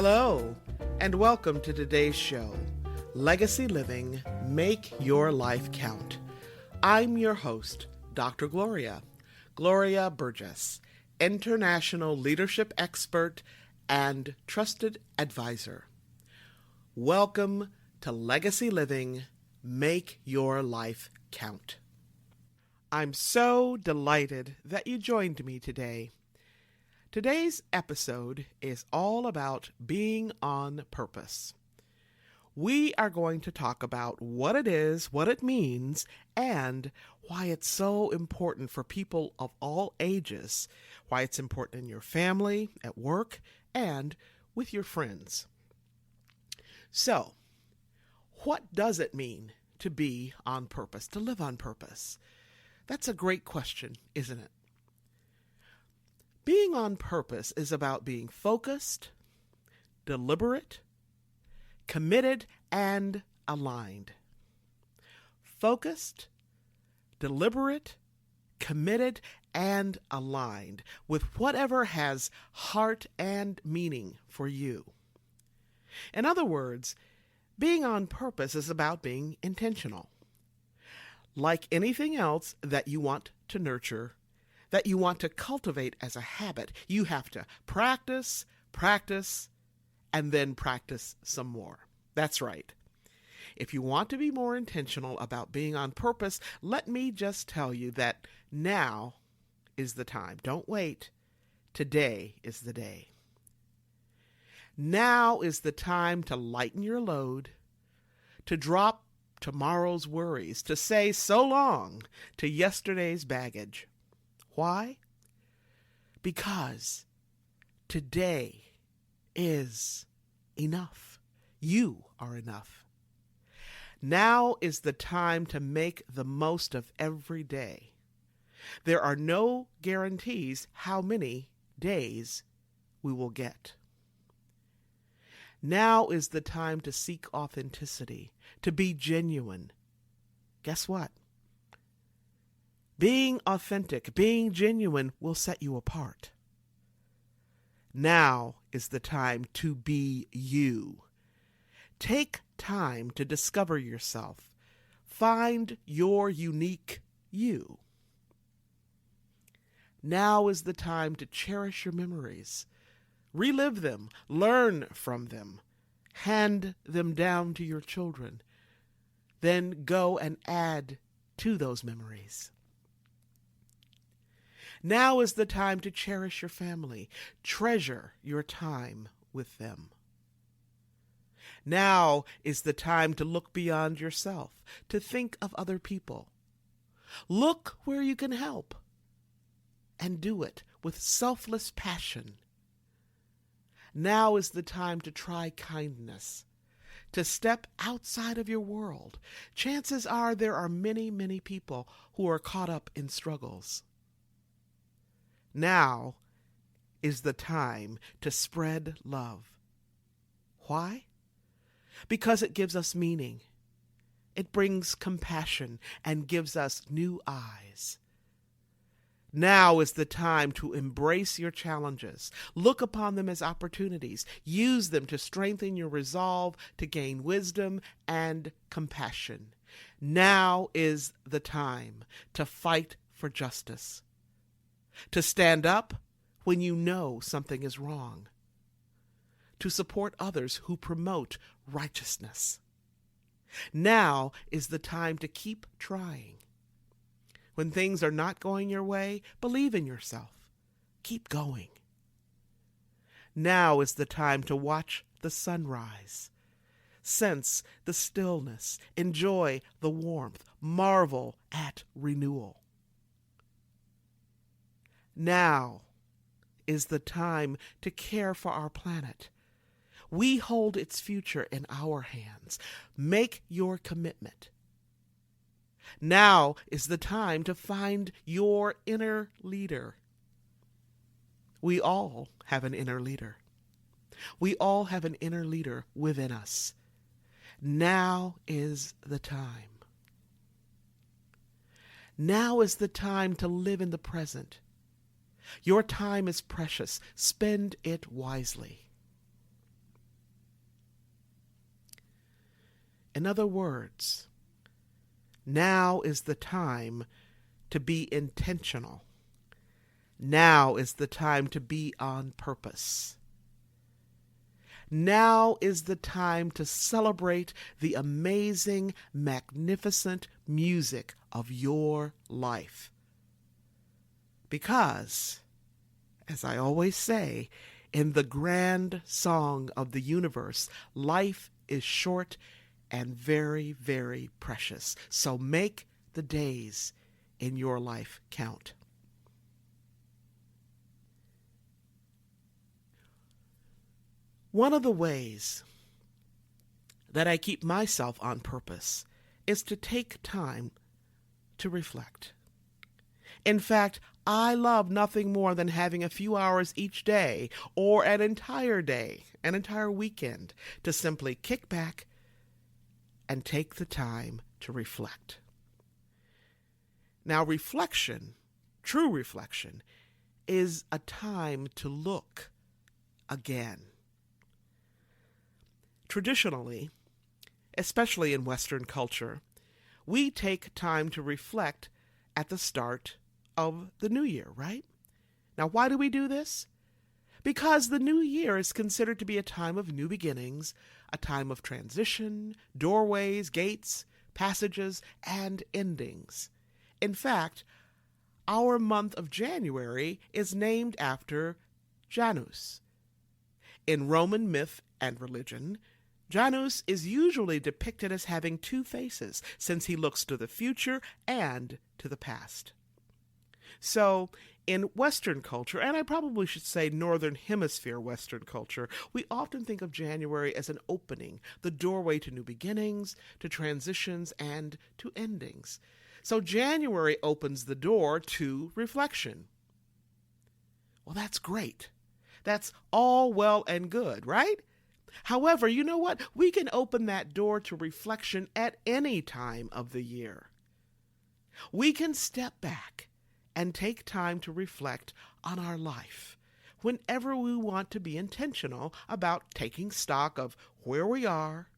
Hello, and welcome to today's show, Legacy Living, Make Your Life Count. I'm your host, Dr. Gloria Burgess, international leadership expert and trusted advisor. Welcome to Legacy Living, Make Your Life Count. I'm so delighted that you joined me today. Today's episode is all about being on purpose. We are going to talk about what it is, what it means, and why it's so important for people of all ages, why it's important in your family, at work, and with your friends. So, what does it mean to be on purpose, to live on purpose? That's a great question, isn't it? Being on purpose is about being focused, deliberate, committed, and aligned. Focused, deliberate, committed, and aligned with whatever has heart and meaning for you. In other words, being on purpose is about being intentional. Like anything else that you want to nurture, that you want to cultivate as a habit, you have to practice, and then practice some more. That's right. If you want to be more intentional about being on purpose, let me just tell you that now is the time. Don't wait. Today is the day. Now is the time to lighten your load, to drop tomorrow's worries, to say so long to yesterday's baggage. Why? Because today is enough. You are enough. Now is the time to make the most of every day. There are no guarantees how many days we will get. Now is the time to seek authenticity, to be genuine. Guess what? Being authentic, being genuine will set you apart. Now is the time to be you. Take time to discover yourself. Find your unique you. Now is the time to cherish your memories. Relive them, learn from them, hand them down to your children. Then go and add to those memories. Now is the time to cherish your family. Treasure your time with them. Now is the time to look beyond yourself, to think of other people. Look where you can help, and do it with selfless passion. Now is the time to try kindness, to step outside of your world. Chances are there are many, many people who are caught up in struggles. Now is the time to spread love. Why? Because it gives us meaning. It brings compassion and gives us new eyes. Now is the time to embrace your challenges. Look upon them as opportunities. Use them to strengthen your resolve, to gain wisdom and compassion. Now is the time to fight for justice. To stand up when you know something is wrong. To support others who promote righteousness. Now is the time to keep trying. When things are not going your way, believe in yourself. Keep going. Now is the time to watch the sunrise. Sense the stillness. Enjoy the warmth. Marvel at renewal. Now is the time to care for our planet. We hold its future in our hands. Make your commitment. Now is the time to find your inner leader. We all have an inner leader. We all have an inner leader within us. Now is the time. Now is the time to live in the present. Your time is precious. Spend it wisely. In other words, now is the time to be intentional. Now is the time to be on purpose. Now is the time to celebrate the amazing, magnificent music of your life. Because, as I always say, in the grand song of the universe, life is short and very, very precious. So make the days in your life count. One of the ways that I keep myself on purpose is to take time to reflect. In fact, I love nothing more than having a few hours each day or an entire day, an entire weekend, to simply kick back and take the time to reflect. Now, reflection, true reflection, is a time to look again. Traditionally, especially in Western culture, we take time to reflect at the start of the new year, right? Now, why do we do this? Because the new year is considered to be a time of new beginnings, a time of transition, doorways, gates, passages, and endings. In fact, our month of January is named after Janus. In Roman myth and religion, Janus is usually depicted as having two faces, since he looks to the future and to the past. So, in Western culture, and I probably should say Northern Hemisphere Western culture, we often think of January as an opening, the doorway to new beginnings, to transitions, and to endings. So January opens the door to reflection. Well, that's great. That's all well and good, right? However, you know what? We can open that door to reflection at any time of the year. We can step back and take time to reflect on our life whenever we want to be intentional about taking stock of where we are,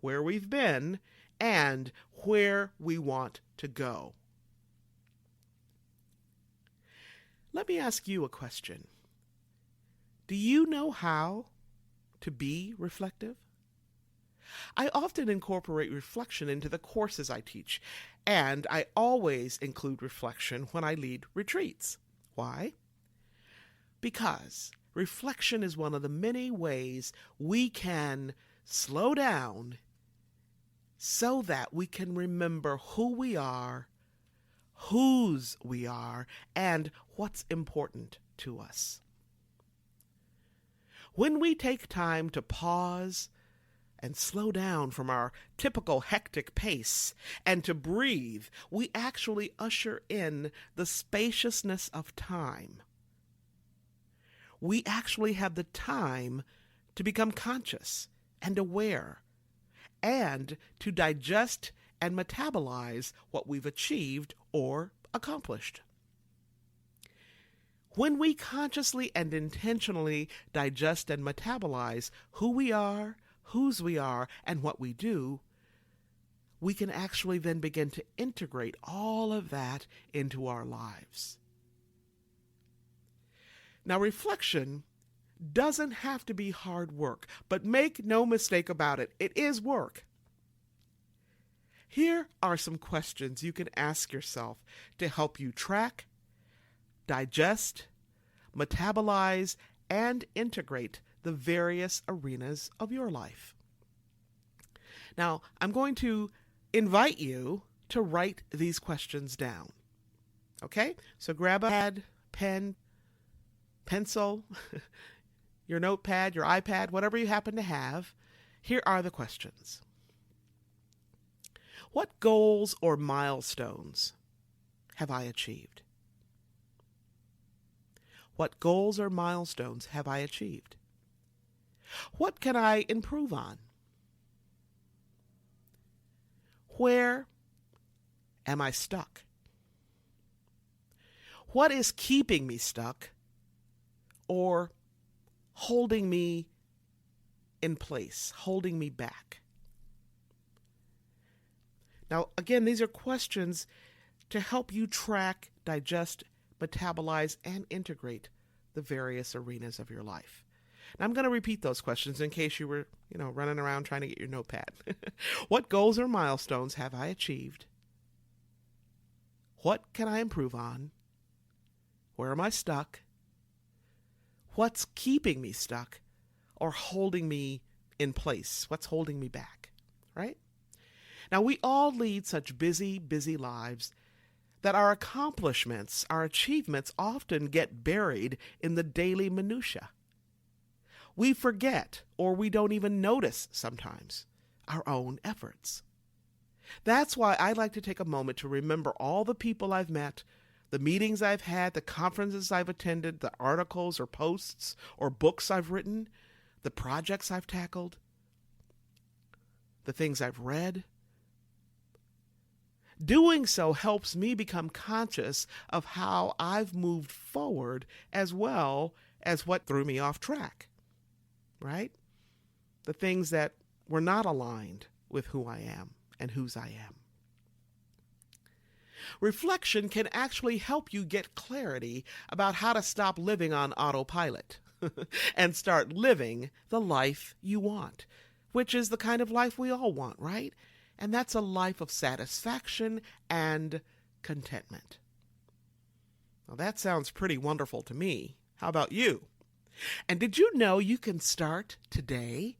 where we've been, and where we want to go. Let me ask you a question. Do you know how to be reflective? I often incorporate reflection into the courses I teach, and I always include reflection when I lead retreats. Why? Because reflection is one of the many ways we can slow down so that we can remember who we are, whose we are, and what's important to us. When we take time to pause and slow down from our typical hectic pace and to breathe, we actually usher in the spaciousness of time. We actually have the time to become conscious and aware and to digest and metabolize what we've achieved or accomplished. When we consciously and intentionally digest and metabolize who we are, whose we are, and what we do, we can actually then begin to integrate all of that into our lives. Now, reflection doesn't have to be hard work, but make no mistake about it, it is work. Here are some questions you can ask yourself to help you track, digest, metabolize, and integrate the various arenas of your life. Now, I'm going to invite you to write these questions down. Okay? So grab a pad, pen, pencil, your notepad, your iPad, whatever you happen to have. Here are the questions. What goals or milestones have I achieved? What goals or milestones have I achieved? What can I improve on? Where am I stuck? What is keeping me stuck or holding me in place, holding me back? Now, again, these are questions to help you track, digest, metabolize, and integrate the various arenas of your life. Now, I'm going to repeat those questions in case you were, running around trying to get your notepad. What goals or milestones have I achieved? What can I improve on? Where am I stuck? What's keeping me stuck or holding me in place? What's holding me back, right? Now, we all lead such busy, busy lives that our accomplishments, our achievements often get buried in the daily minutia. We forget, or we don't even notice sometimes, our own efforts. That's why I like to take a moment to remember all the people I've met, the meetings I've had, the conferences I've attended, the articles or posts or books I've written, the projects I've tackled, the things I've read. Doing so helps me become conscious of how I've moved forward as well as what threw me off track, right? The things that were not aligned with who I am and whose I am. Reflection can actually help you get clarity about how to stop living on autopilot and start living the life you want, which is the kind of life we all want, right? And that's a life of satisfaction and contentment. Well, that sounds pretty wonderful to me. How about you? And did you know you can start today?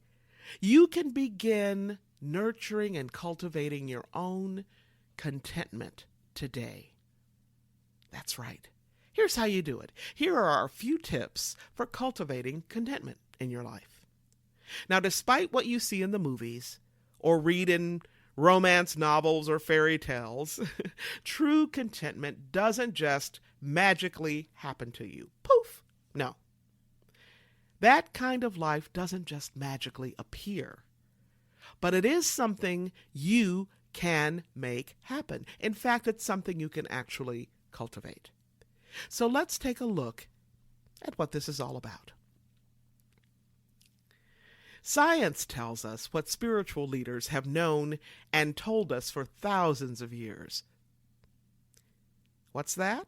You can begin nurturing and cultivating your own contentment today. That's right. Here's how you do it. Here are a few tips for cultivating contentment in your life. Now, despite what you see in the movies or read in romance novels or fairy tales, true contentment doesn't just magically happen to you. Poof! No. That kind of life doesn't just magically appear, but it is something you can make happen. In fact, it's something you can actually cultivate. So let's take a look at what this is all about. Science tells us what spiritual leaders have known and told us for thousands of years. What's that?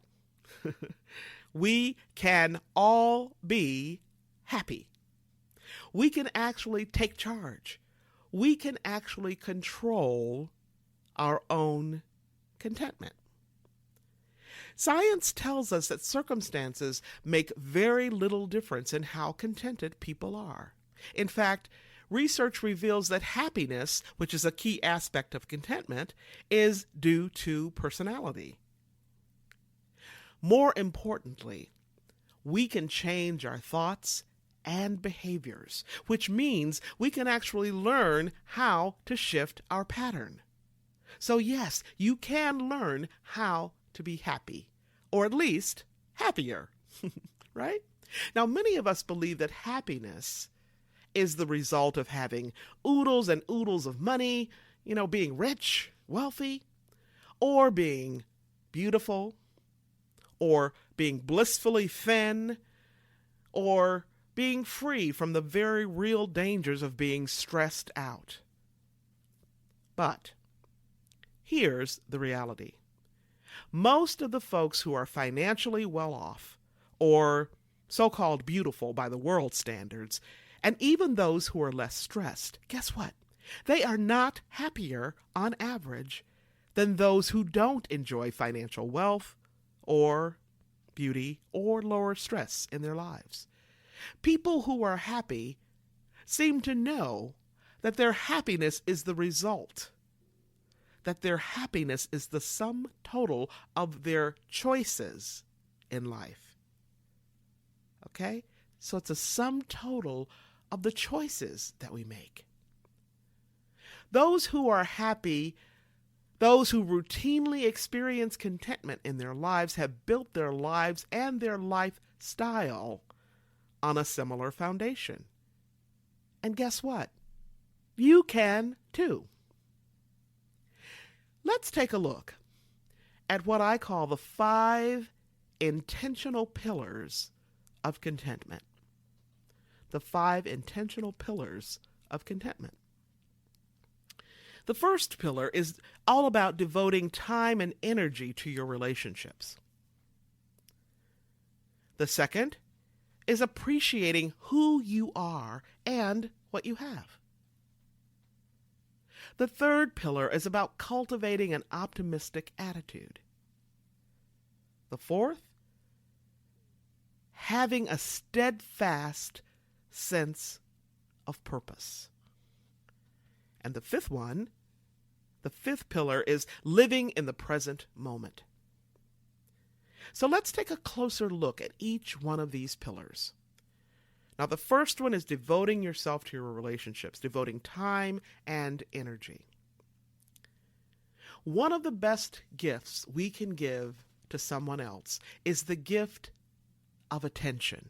We can all be happy. We can actually take charge. We can actually control our own contentment. Science tells us that circumstances make very little difference in how contented people are. In fact, research reveals that happiness, which is a key aspect of contentment, is due to personality. More importantly, we can change our thoughts and behaviors, which means we can actually learn how to shift our pattern. So yes, you can learn how to be happy, or at least happier, right? Now, many of us believe that happiness is the result of having oodles and oodles of money, being rich, wealthy, or being beautiful, or being blissfully thin, or being free from the very real dangers of being stressed out. But here's the reality. Most of the folks who are financially well off, or so-called beautiful by the world standards, and even those who are less stressed, guess what? They are not happier on average than those who don't enjoy financial wealth or beauty or lower stress in their lives. People who are happy seem to know that their happiness is the result, that their happiness is the sum total of their choices in life. Okay? So it's a sum total of the choices that we make. Those who are happy, those who routinely experience contentment in their lives, have built their lives and their lifestyle on a similar foundation. And guess what? You can too. Let's take a look at what I call the 5 intentional pillars of contentment. The 5 intentional pillars of contentment. The first pillar is all about devoting time and energy to your relationships. The second is appreciating who you are and what you have. The third pillar is about cultivating an optimistic attitude. The fourth, having a steadfast sense of purpose. And the fifth pillar is living in the present moment. So let's take a closer look at each one of these pillars. Now, the first one is devoting yourself to your relationships, devoting time and energy. One of the best gifts we can give to someone else is the gift of attention.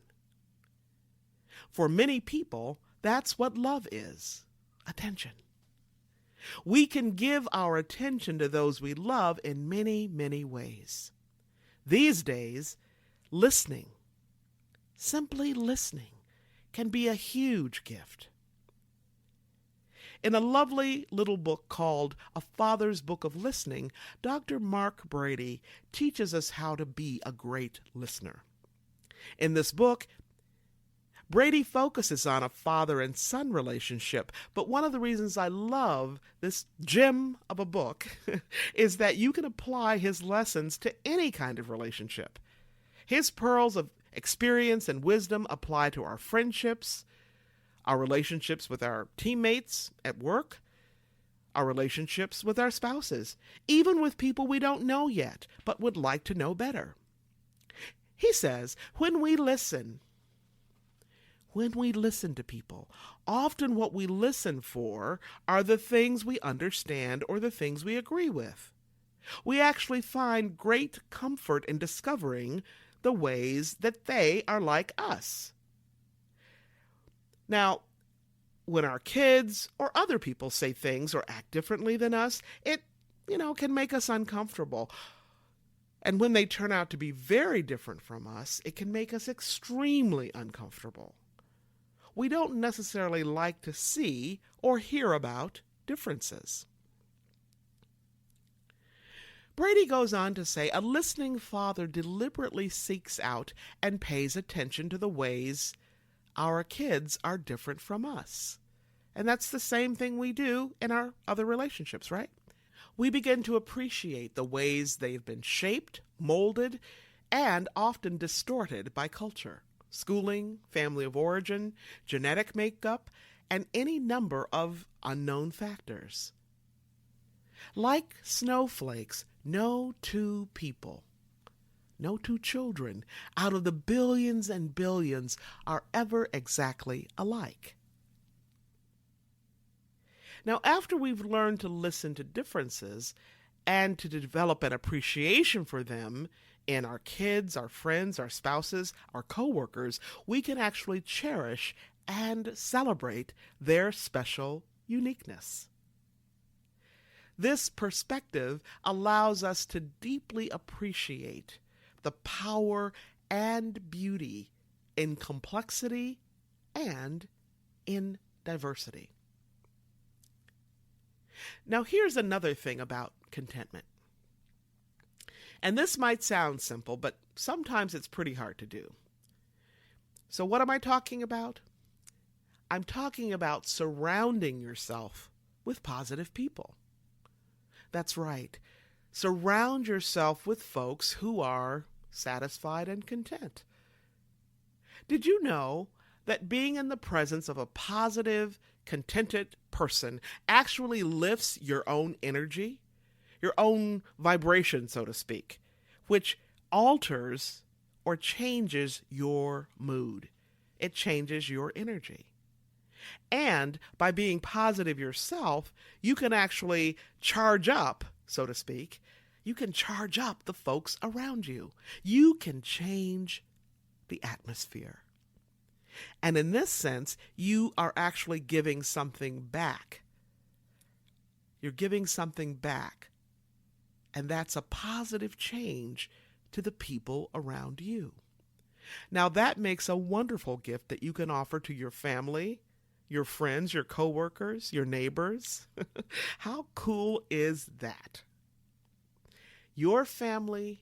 For many people, that's what love is, attention. We can give our attention to those we love in many, many ways. These days, listening, simply listening, can be a huge gift. In a lovely little book called A Father's Book of Listening, Dr. Mark Brady teaches us how to be a great listener. In this book, Brady focuses on a father and son relationship, but one of the reasons I love this gem of a book is that you can apply his lessons to any kind of relationship. His pearls of experience and wisdom apply to our friendships, our relationships with our teammates at work, our relationships with our spouses, even with people we don't know yet, but would like to know better. He says, when we listen to people, often what we listen for are the things we understand or the things we agree with. We actually find great comfort in discovering the ways that they are like us. Now, when our kids or other people say things or act differently than us, it, can make us uncomfortable. And when they turn out to be very different from us, it can make us extremely uncomfortable. We don't necessarily like to see or hear about differences. Brady goes on to say, a listening father deliberately seeks out and pays attention to the ways our kids are different from us. And that's the same thing we do in our other relationships, right? We begin to appreciate the ways they've been shaped, molded, and often distorted by culture, schooling, family of origin, genetic makeup, and any number of unknown factors. Like snowflakes, no two people, no two children out of the billions and billions are ever exactly alike. Now, after we've learned to listen to differences and to develop an appreciation for them in our kids, our friends, our spouses, our coworkers, we can actually cherish and celebrate their special uniqueness. This perspective allows us to deeply appreciate the power and beauty in complexity and in diversity. Now, here's another thing about contentment. And this might sound simple, but sometimes it's pretty hard to do. So what am I talking about? I'm talking about surrounding yourself with positive people. That's right. Surround yourself with folks who are satisfied and content. Did you know that being in the presence of a positive, contented person actually lifts your own energy, your own vibration, so to speak, which alters or changes your mood? It changes your energy. And by being positive yourself, you can actually charge up, so to speak. You can charge up the folks around you. You can change the atmosphere. And in this sense, you are actually giving something back. You're giving something back. And that's a positive change to the people around you. Now, that makes a wonderful gift that you can offer to your family, your friends, your coworkers, your neighbors. How cool is that? Your family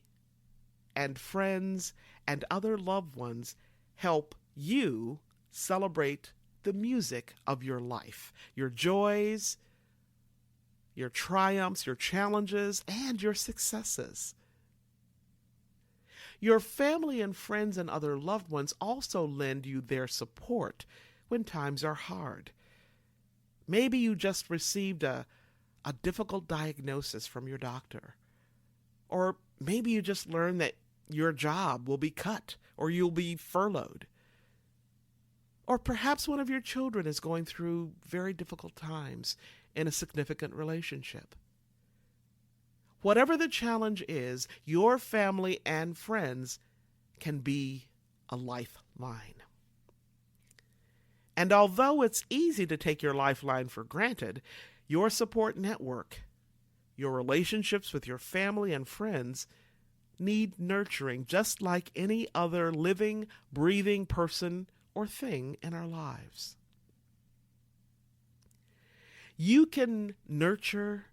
and friends and other loved ones help you celebrate the music of your life, your joys, your triumphs, your challenges, and your successes. Your family and friends and other loved ones also lend you their support when times are hard. Maybe you just received a difficult diagnosis from your doctor. Or maybe you just learned that your job will be cut or you'll be furloughed. Or perhaps one of your children is going through very difficult times in a significant relationship. Whatever the challenge is, your family and friends can be a lifeline. And although it's easy to take your lifeline for granted, your support network, your relationships with your family and friends need nurturing just like any other living, breathing person or thing in our lives. You can nurture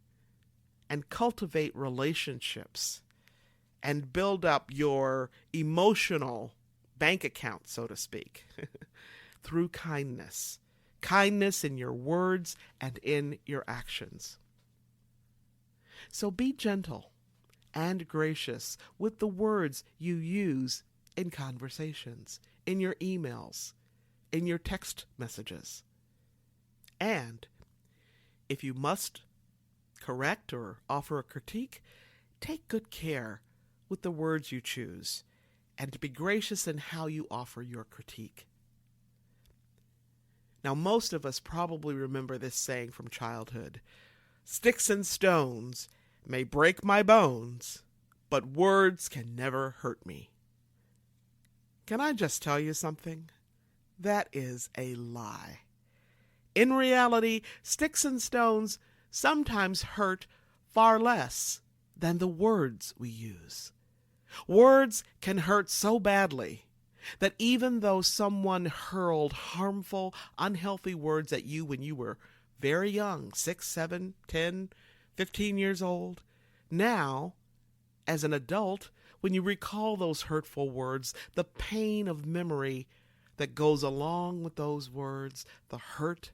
and cultivate relationships and build up your emotional bank account, so to speak, through kindness. Kindness in your words and in your actions. So be gentle and gracious with the words you use in conversations, in your emails, in your text messages. And if you must correct or offer a critique, take good care with the words you choose and be gracious in how you offer your critique. Now, most of us probably remember this saying from childhood: "Sticks and stones may break my bones, but words can never hurt me." Can I just tell you something? That is a lie. In reality, sticks and stones sometimes hurt far less than the words we use. Words can hurt so badly that even though someone hurled harmful, unhealthy words at you when you were very young, 6, 7, 10, 15 years old, now, as an adult, when you recall those hurtful words, the pain of memory that goes along with those words, the hurt,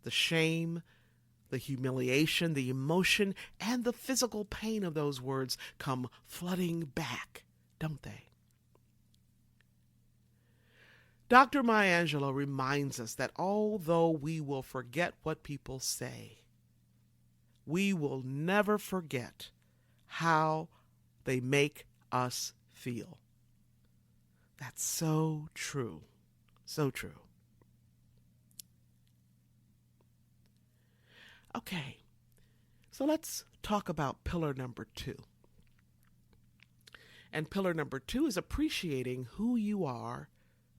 the shame, the humiliation, the emotion, and the physical pain of those words come flooding back, don't they? Dr. Maya Angelou reminds us that although we will forget what people say, we will never forget how they make us feel. That's so true. So true. Okay, so let's talk about pillar number 2. And pillar number 2 is appreciating who you are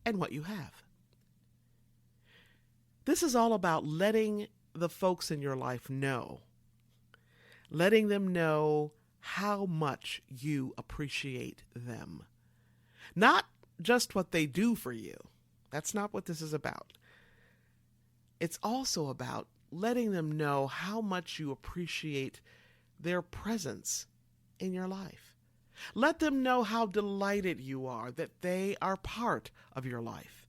and what you have. This is all about letting the folks in your life know, letting them know how much you appreciate them. Not just what they do for you. That's not what this is about. It's also about letting them know how much you appreciate their presence in your life. Let them know how delighted you are that they are part of your life.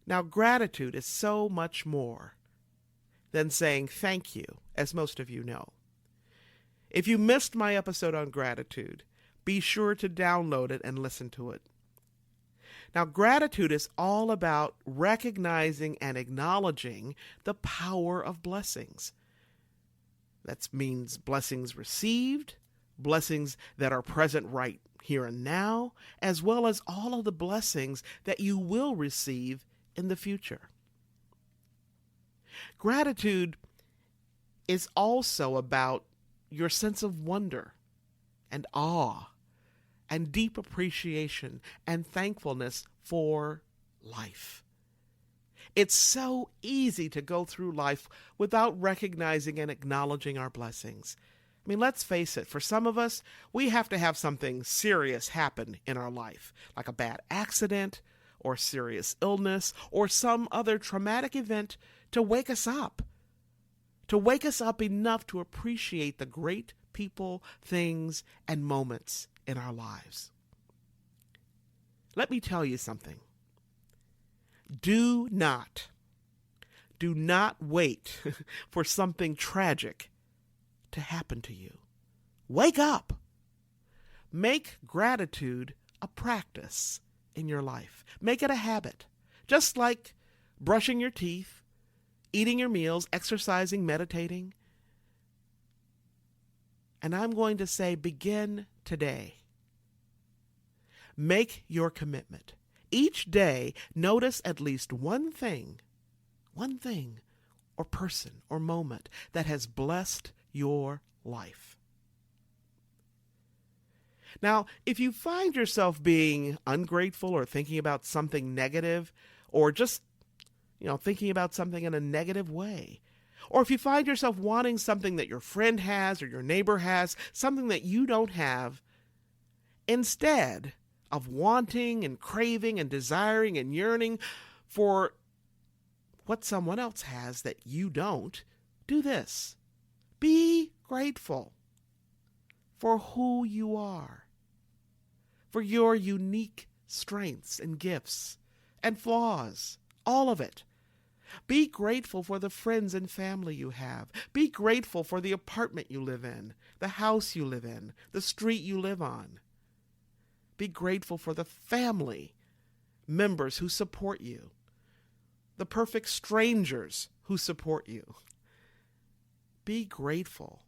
Now, gratitude is so much more than saying thank you, as most of you know. If you missed my episode on gratitude, be sure to download it and listen to it. Now, gratitude is all about recognizing and acknowledging the power of blessings. That means blessings received, blessings that are present right here and now, as well as all of the blessings that you will receive in the future. Gratitude is also about your sense of wonder and awe and deep appreciation and thankfulness for life. It's so easy to go through life without recognizing and acknowledging our blessings. I mean, let's face it, for some of us, we have to have something serious happen in our life, like a bad accident or serious illness or some other traumatic event to wake us up enough to appreciate the great people, things, and moments in our lives. Let me tell you something. Do not wait for something tragic to happen to you. Wake up. Make gratitude a practice in your life. Make it a habit. Just like brushing your teeth, eating your meals, exercising, meditating. And I'm going to say, begin today. Make your commitment. Each day, notice at least one thing or person or moment that has blessed your life. Now, if you find yourself being ungrateful or thinking about something negative, or just, thinking about something in a negative way, or if you find yourself wanting something that your friend has or your neighbor has, something that you don't have, instead of wanting and craving and desiring and yearning for what someone else has that you don't, do this. Be grateful for who you are, for your unique strengths and gifts and flaws, all of it. Be grateful for the friends and family you have. Be grateful for the apartment you live in, the house you live in, the street you live on. Be grateful for the family members who support you, the perfect strangers who support you. Be grateful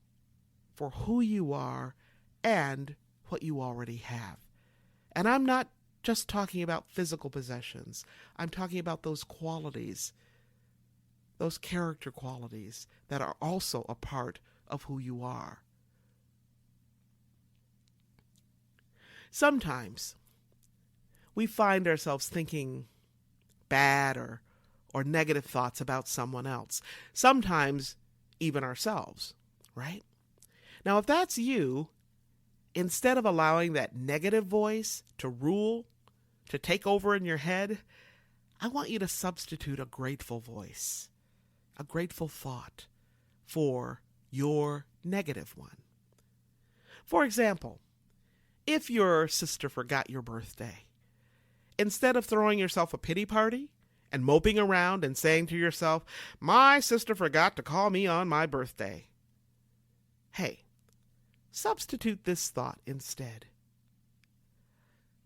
for who you are and what you already have. And I'm not just talking about physical possessions. I'm talking about those qualities, those character qualities that are also a part of who you are. Sometimes we find ourselves thinking bad or negative thoughts about someone else. Sometimes even ourselves, right? Now, if that's you, instead of allowing that negative voice to rule, to take over in your head, I want you to substitute a grateful voice, a grateful thought for your negative one. For example, if your sister forgot your birthday, instead of throwing yourself a pity party and moping around and saying to yourself, "My sister forgot to call me on my birthday," hey, substitute this thought instead.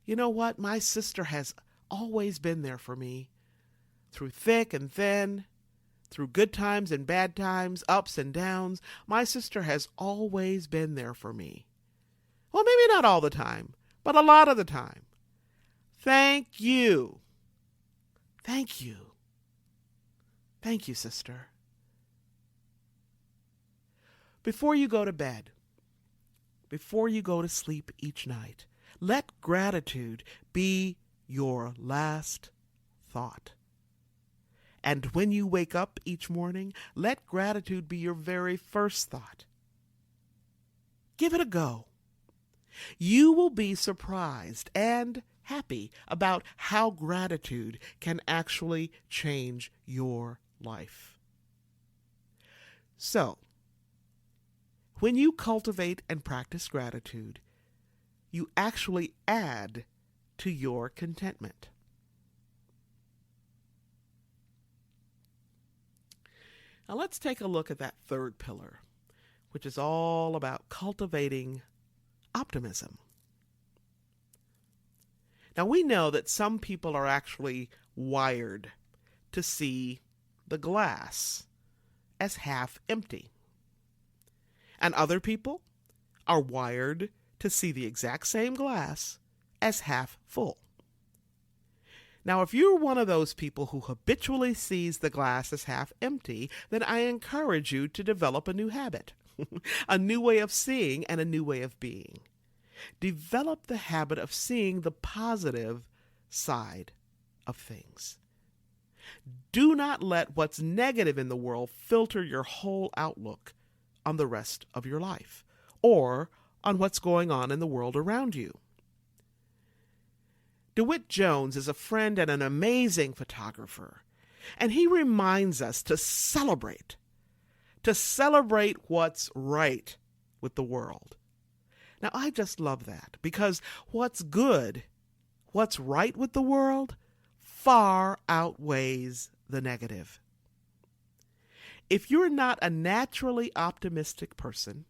You know what? My sister has always been there for me, through thick and thin, through good times and bad times, ups and downs. My sister has always been there for me. Well, maybe not all the time, but a lot of the time. Thank you. Thank you. Thank you, sister. Before you go to bed, before you go to sleep each night, let gratitude be your last thought. And when you wake up each morning, let gratitude be your very first thought. Give it a go. You will be surprised and happy about how gratitude can actually change your life. So, when you cultivate and practice gratitude, you actually add to your contentment. Now let's take a look at that third pillar, which is all about cultivating optimism. Now we know that some people are actually wired to see the glass as half empty. And other people are wired to see the exact same glass as half full. Now, if you're one of those people who habitually sees the glass as half empty, then I encourage you to develop a new habit, a new way of seeing and a new way of being. Develop the habit of seeing the positive side of things. Do not let what's negative in the world filter your whole outlook on the rest of your life or on what's going on in the world around you. DeWitt Jones is a friend and an amazing photographer, and he reminds us to celebrate what's right with the world. Now, I just love that because what's good, what's right with the world, far outweighs the negative. If you're not a naturally optimistic person,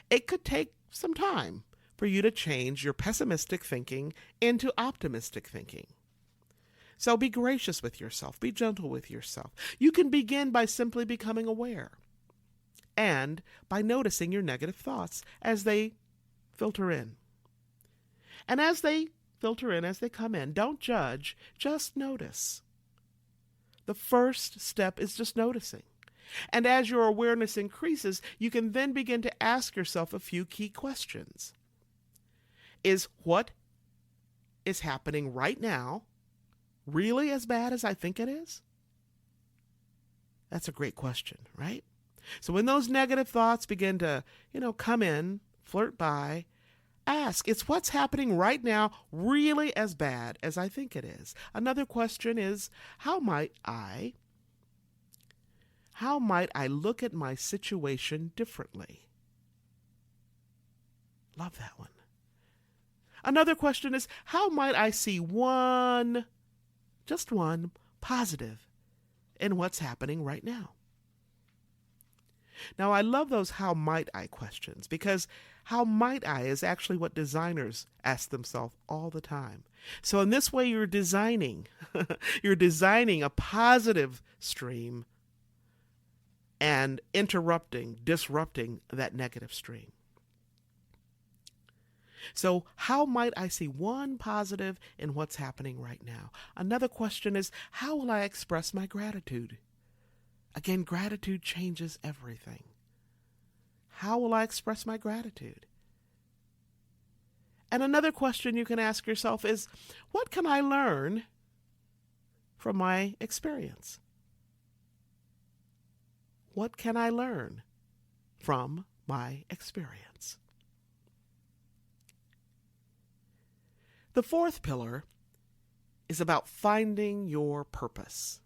it could take some time for you to change your pessimistic thinking into optimistic thinking. So be gracious with yourself. Be gentle with yourself. You can begin by simply becoming aware and by noticing your negative thoughts as they filter in. And as they filter in, as they come in, don't judge, just notice. The first step is just noticing. And as your awareness increases, you can then begin to ask yourself a few key questions. Is what is happening right now really as bad as I think it is? That's a great question, right? So when those negative thoughts begin to, come in, flirt by, ask, is what's happening right now really as bad as I think it is? Another question is, how might I look at my situation differently? Love that one. Another question is, how might I see just one positive in what's happening right now? Now, I love those how might I questions because how might I is actually what designers ask themselves all the time. So in this way, you're designing a positive stream and disrupting that negative stream. So how might I see one positive in what's happening right now? Another question is, how will I express my gratitude? Again, gratitude changes everything. How will I express my gratitude? And another question you can ask yourself is, what can I learn from my experience? What can I learn from my experience? The fourth pillar is about finding your purpose.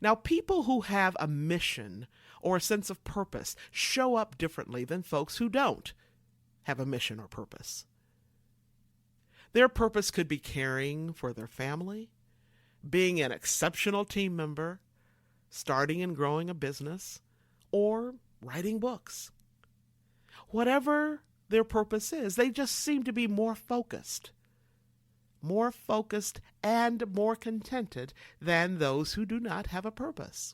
Now, people who have a mission or a sense of purpose show up differently than folks who don't have a mission or purpose. Their purpose could be caring for their family, being an exceptional team member, starting and growing a business, or writing books. Whatever their purpose is, they just seem to be more focused and more contented than those who do not have a purpose.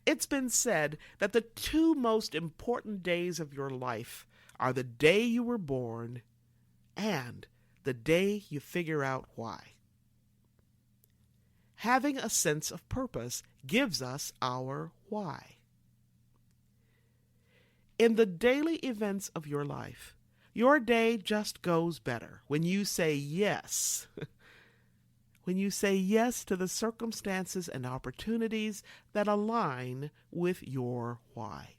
It's been said that the two most important days of your life are the day you were born and the day you figure out why. Having a sense of purpose gives us our why. In the daily events of your life, your day just goes better when you say yes. When you say yes to the circumstances and opportunities that align with your why.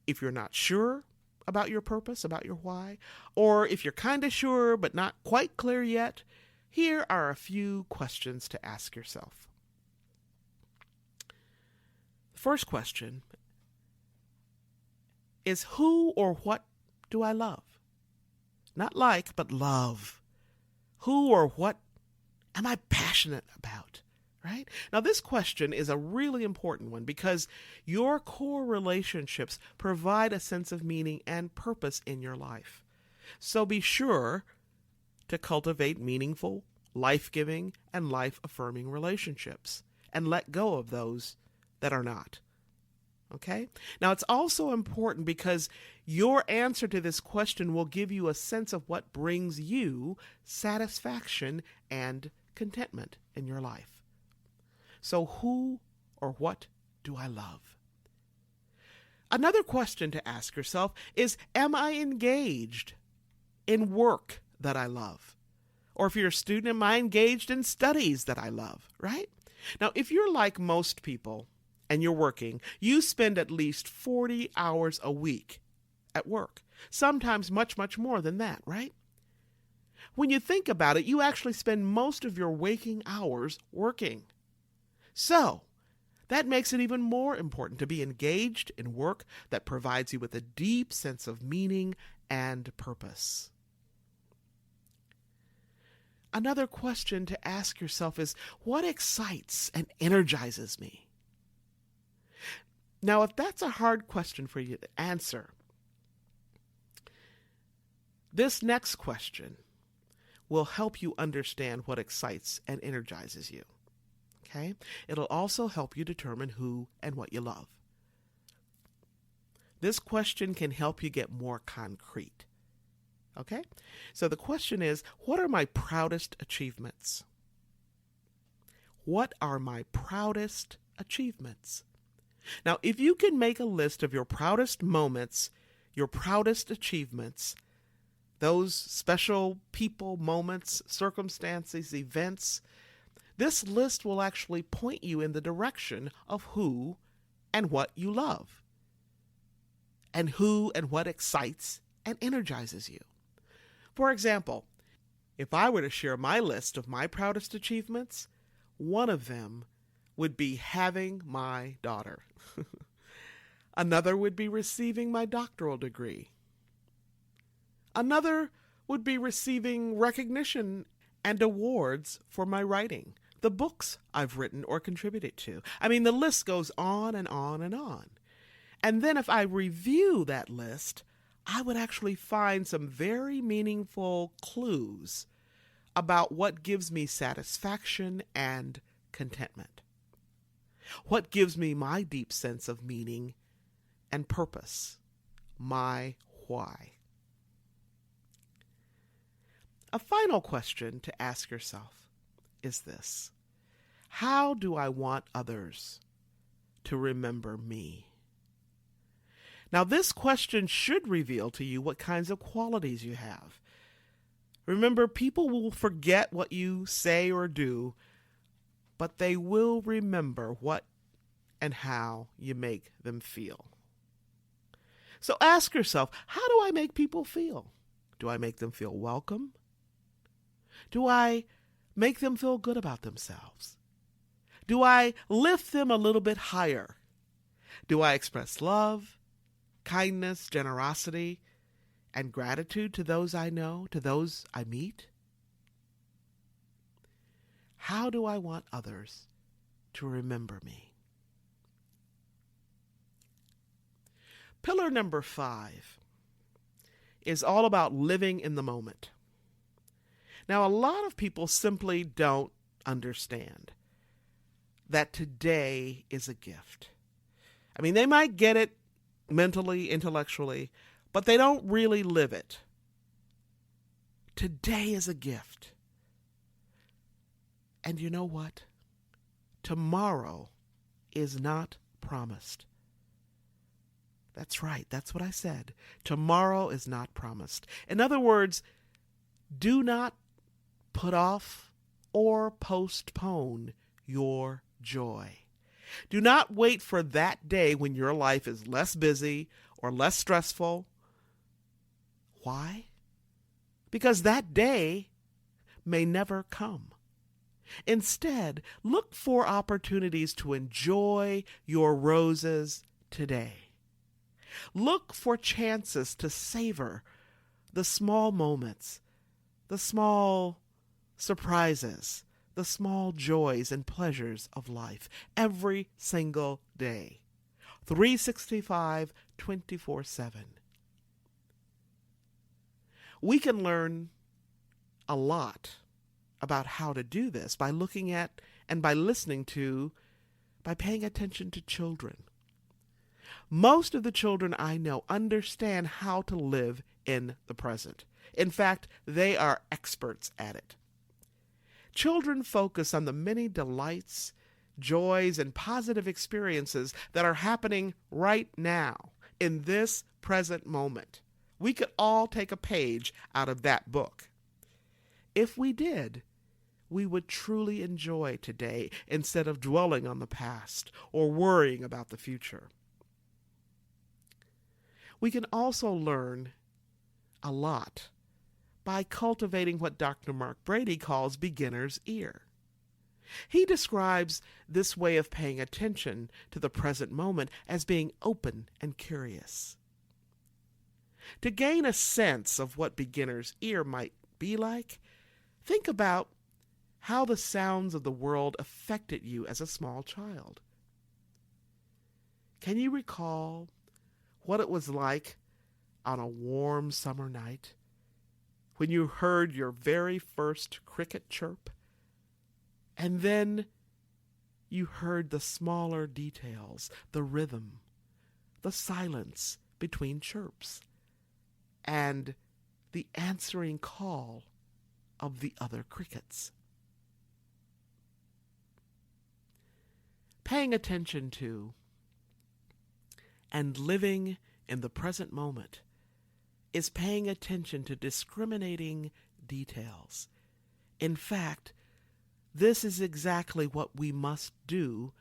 If you're not sure about your purpose, about your why, or if you're kind of sure but not quite clear yet, here are a few questions to ask yourself. The first question is, who or what do I love? Not like, but love. Who or what am I passionate about? Right? Now, this question is a really important one because your core relationships provide a sense of meaning and purpose in your life. So be sure to cultivate meaningful, life-giving, and life-affirming relationships and let go of those that are not. Okay? Now, it's also important because your answer to this question will give you a sense of what brings you satisfaction and contentment in your life. So who or what do I love? Another question to ask yourself is, am I engaged in work that I love? Or if you're a student, am I engaged in studies that I love, right? Now, if you're like most people and you're working, you spend at least 40 hours a week at work. Sometimes much, much more than that, right? When you think about it, you actually spend most of your waking hours working. So, that makes it even more important to be engaged in work that provides you with a deep sense of meaning and purpose. Another question to ask yourself is, what excites and energizes me? Now, if that's a hard question for you to answer, this next question will help you understand what excites and energizes you. Okay? It'll also help you determine who and what you love. This question can help you get more concrete. Okay? So the question is, what are my proudest achievements? What are my proudest achievements? Now, if you can make a list of your proudest moments, your proudest achievements, those special people, moments, circumstances, events, this list will actually point you in the direction of who and what you love, and who and what excites and energizes you. For example, if I were to share my list of my proudest achievements, one of them would be having my daughter. Another would be receiving my doctoral degree. Another would be receiving recognition and awards for my writing, the books I've written or contributed to. I mean, the list goes on and on and on. And then if I review that list, I would actually find some very meaningful clues about what gives me satisfaction and contentment. What gives me my deep sense of meaning and purpose, my why. A final question to ask yourself is this: how do I want others to remember me? Now, this question should reveal to you what kinds of qualities you have. Remember, people will forget what you say or do, but they will remember what and how you make them feel. So ask yourself, how do I make people feel? Do I make them feel welcome? Do I make them feel good about themselves? Do I lift them a little bit higher? Do I express love, kindness, generosity, and gratitude to those I know, to those I meet? How do I want others to remember me? Pillar number 5 is all about living in the moment. Now, a lot of people simply don't understand that today is a gift. I mean, they might get it mentally, intellectually, but they don't really live it. Today is a gift. And you know what? Tomorrow is not promised. That's right. That's what I said. Tomorrow is not promised. In other words, do not put off or postpone your joy. Do not wait for that day when your life is less busy or less stressful. Why? Because that day may never come. Instead, look for opportunities to enjoy your roses today. Look for chances to savor the small moments, the small surprises, the small joys and pleasures of life every single day. 365, 24/7. We can learn a lot about how to do this by looking at and by listening to, by paying attention to children. Most of the children I know understand how to live in the present. In fact, they are experts at it. Children focus on the many delights, joys, and positive experiences that are happening right now, in this present moment. We could all take a page out of that book. If we did, we would truly enjoy today instead of dwelling on the past or worrying about the future. We can also learn a lot by cultivating what Dr. Mark Brady calls beginner's ear. He describes this way of paying attention to the present moment as being open and curious. To gain a sense of what beginner's ear might be like, think about how the sounds of the world affected you as a small child. Can you recall what it was like on a warm summer night when you heard your very first cricket chirp? And then you heard the smaller details, the rhythm, the silence between chirps, and the answering call of the other crickets. Paying attention to and living in the present moment is paying attention to discriminating details. In fact, this is exactly what we must do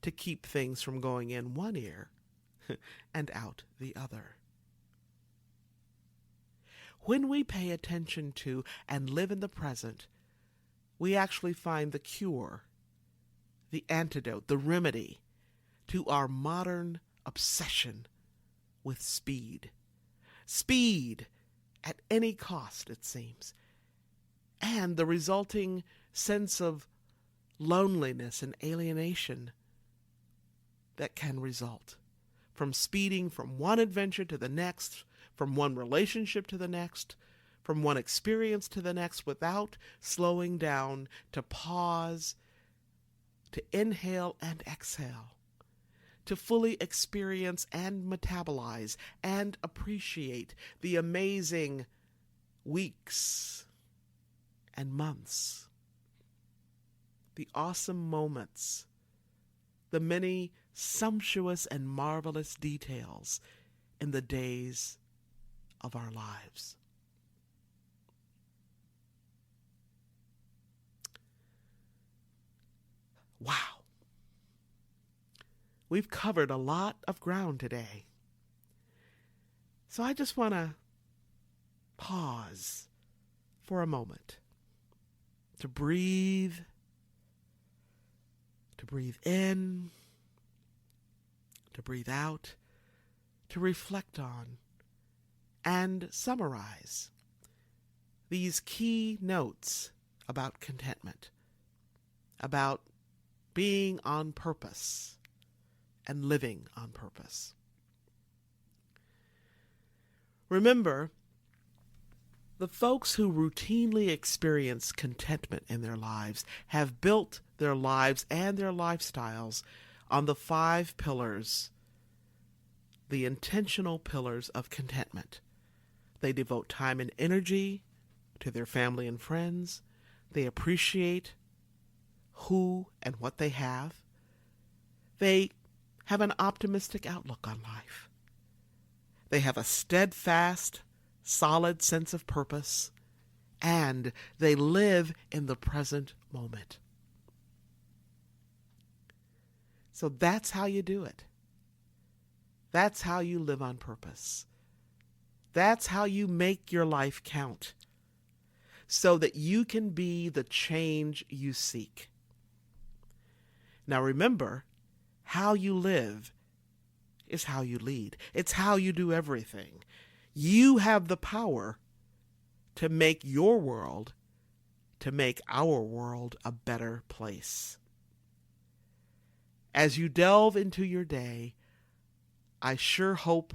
to keep things from going in one ear and out the other. When we pay attention to and live in the present, we actually find the cure, the antidote, the remedy to our modern obsession with speed. Speed at any cost, it seems. And the resulting sense of loneliness and alienation that can result from speeding from one adventure to the next, from one relationship to the next, from one experience to the next, without slowing down to pause, to inhale and exhale, to fully experience and metabolize and appreciate the amazing weeks and months, the awesome moments, the many sumptuous and marvelous details in the days of our lives. Wow. We've covered a lot of ground today. So I just want to pause for a moment to breathe in, to breathe out, to reflect on, and summarize these key notes about contentment, about being on purpose and living on purpose. Remember, the folks who routinely experience contentment in their lives have built their lives and their lifestyles on the 5 pillars, the intentional pillars of contentment. They devote time and energy to their family and friends. They appreciate who and what they have. They have an optimistic outlook on life. They have a steadfast, solid sense of purpose, and they live in the present moment. So that's how you do it. That's how you live on purpose. That's how you make your life count, so that you can be the change you seek. Now remember, how you live is how you lead. It's how you do everything. You have the power to make your world, to make our world a better place. As you delve into your day, I sure hope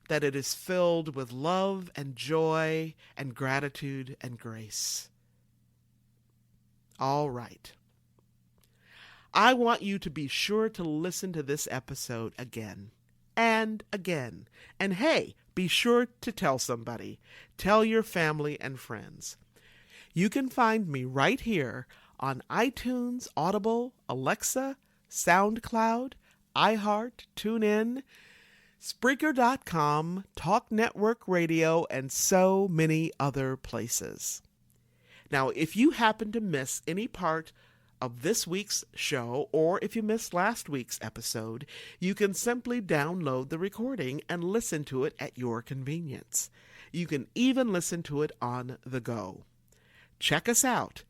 that it is filled with love and joy and gratitude and grace. All right. I want you to be sure to listen to this episode again and again. And hey, be sure to tell somebody. Tell your family and friends. You can find me right here on iTunes, Audible, Alexa, SoundCloud, iHeart, TuneIn, Spreaker.com, Talk Network Radio, and so many other places. Now, if you happen to miss any part of this week's show, or if you missed last week's episode, you can simply download the recording and listen to it at your convenience. You can even listen to it on the go. Check us out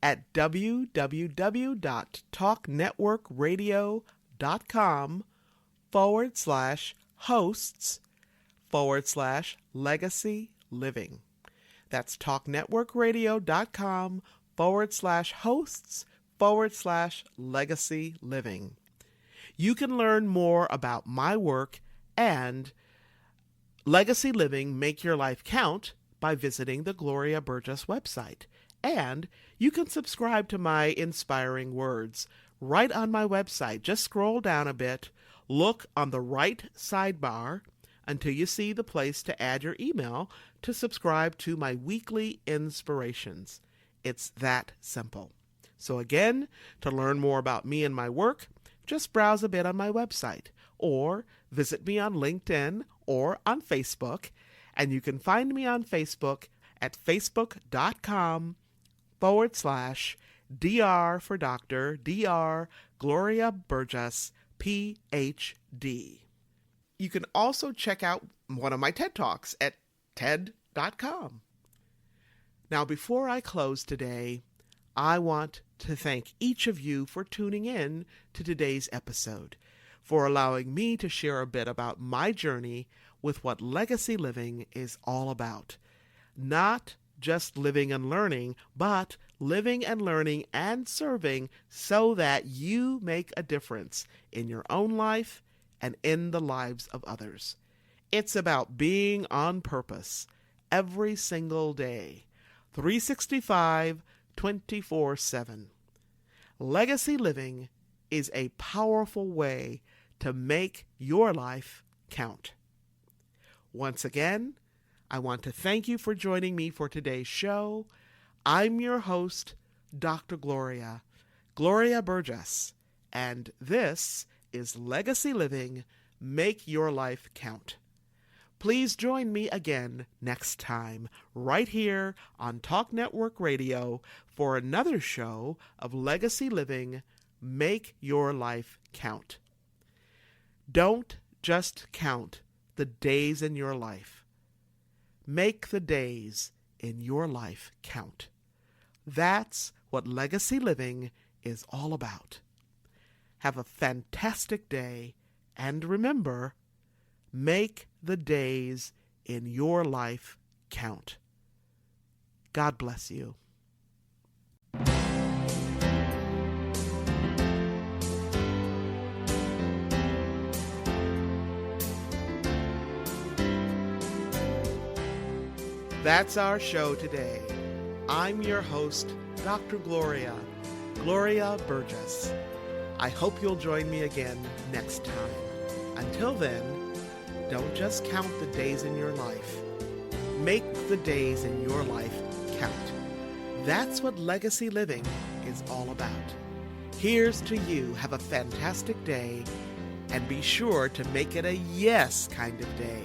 at www.talknetworkradio.com/hosts/legacy living. That's talknetworkradio.com/hosts/legacy living. You can learn more about my work and Legacy Living Make Your Life Count by visiting the Gloria Burgess website. And you can subscribe to my inspiring words right on my website. Just scroll down a bit, look on the right sidebar until you see the place to add your email to subscribe to my weekly inspirations. It's that simple. So again, to learn more about me and my work, just browse a bit on my website or visit me on LinkedIn or on Facebook. And you can find me on Facebook at facebook.com/DR for Doctor, DR Gloria Burgess, PhD. You can also check out one of my TED Talks at TED.com. Now, before I close today, I want to thank each of you for tuning in to today's episode, for allowing me to share a bit about my journey with what legacy living is all about. Not just living and learning, but living and learning and serving so that you make a difference in your own life and in the lives of others. It's about being on purpose every single day, 365, 24/7. Legacy living is a powerful way to make your life count. Once again, I want to thank you for joining me for today's show. I'm your host, Dr. Gloria Burgess, and this is Legacy Living, Make Your Life Count. Please join me again next time, right here on Talk Network Radio for another show of Legacy Living, Make Your Life Count. Don't just count the days in your life. Make the days in your life count. That's what legacy living is all about. Have a fantastic day, and remember, make the days in your life count. God bless you. That's our show today. I'm your host, Dr. Gloria Burgess. I hope you'll join me again next time. Until then, don't just count the days in your life. Make the days in your life count. That's what legacy living is all about. Here's to you. Have a fantastic day, and be sure to make it a yes kind of day.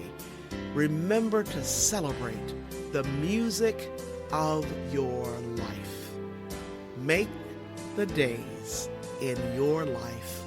Remember to celebrate the music of your life. Make the days in your life